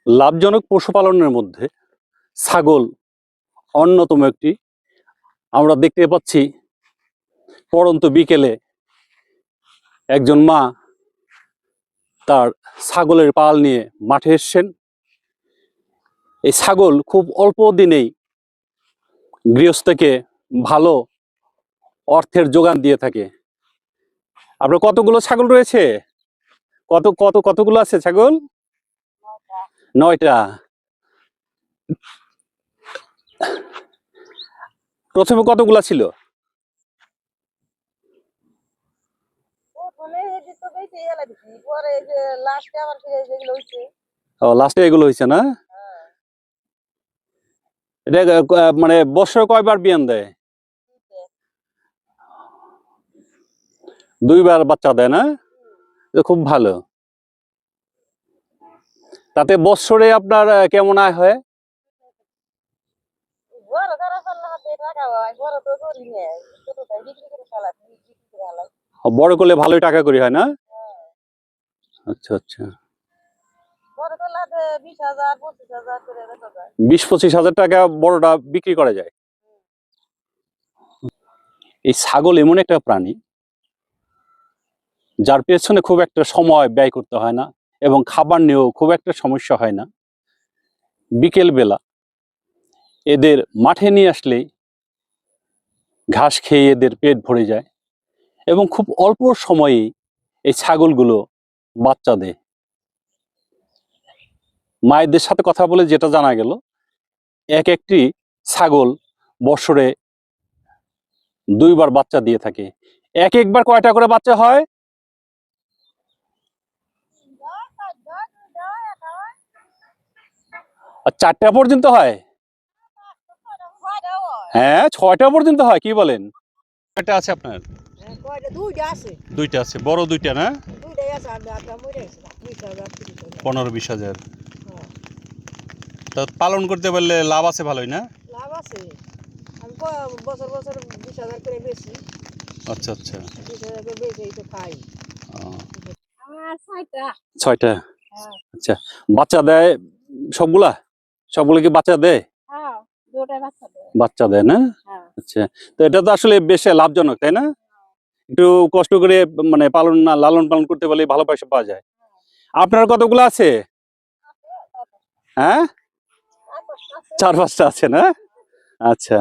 লাভজনক পশুপালনের মধ্যে ছাগল অন্যতম একটি। আমরা দেখতে পাচ্ছি পড়ন্ত বিকেলে একজন মা তার ছাগলের পাল নিয়ে মাঠে এসছেন। এই ছাগল খুব অল্প দিনেই গৃহস্থকে ভালো অর্থের যোগান দিয়ে থাকে। আপনার কতগুলো ছাগল রয়েছে? কতগুলো আছে ছাগল? 9টা। প্রথমে কতগুলা ছিল? লাস্টে এগুলো হয়েছে না? এটা মানে বছরে কয়বার বিয়ান দেয়? 2বার বাচ্চা দেয় না? খুব ভালো। তাতে বছরে আপনার কেমন আয় হয়? বড় করলে ভালোই টাকা করি হয় না? আচ্ছা আচ্ছা। 20-25 হাজার টাকা বড়টা বিক্রি করা যায়। এই ছাগল এমন একটা প্রাণী যার পেছনে খুব একটা সময় ব্যয় করতে হয় না এবং খাবার নিয়েও খুব একটা সমস্যা হয় না। বিকেল বেলা এদের মাঠে নিয়ে আসলেই ঘাস খেয়ে এদের পেট ভরে যায় এবং খুব অল্প সময়েই এই ছাগলগুলো বাচ্চা দেয়। মায়েদের সাথে কথা বলে যেটা জানা গেল, একটি ছাগল বছরে 2বার বাচ্চা দিয়ে থাকে। একবার কয়টা করে বাচ্চা হয়? 4টা পর্যন্ত হয়? হ্যাঁ, 6টা পর্যন্ত হয়। কি বলেন? কয়টা আছে আপনার? 2টা আছে। বড় 2টা না? 15-20 হাজার। তা পালন করতে পারলে লাভ আছে ভালোই না? লাভ আছে। আমি বছর বছর 20,000 করে বেশি। আচ্ছা আচ্ছা। 20,000 করে বেশি তো খাই। আমার 6টা। 6টা। আচ্ছা, বাচ্চা দেয় সবগুলা? সবগুলো কি বাচ্চা দেয়? হ্যাঁ, 2টাই বাচ্চা দেয়। বাচ্চা দেয় না? আচ্ছা, তো এটা তো আসলে বেশ লাভজনক, তাই না? একটু কষ্ট করে মানে লালন পালন করতে পারলে ভালো পয়সা পাওয়া যায়। আপনার কতগুলো আছে? হ্যাঁ, 4-5টা আছে না? আচ্ছা,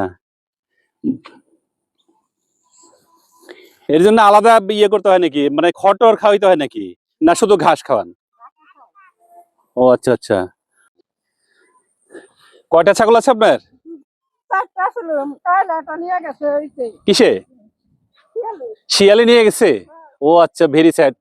এর জন্য আলাদা ইয়ে করতে হয় নাকি, মানে খড় খাওয়াইতে হয় নাকি, না শুধু ঘাস খাওয়ান? ও আচ্ছা আচ্ছা। কয়টা ছাগল আছে আপনার? 4টা ছিল, কাইলাটা নিয়ে গেছে ওইতে। কিসে? শিয়ালে নিয়ে গেছে? ও আচ্ছা, ভেরি স্যাড।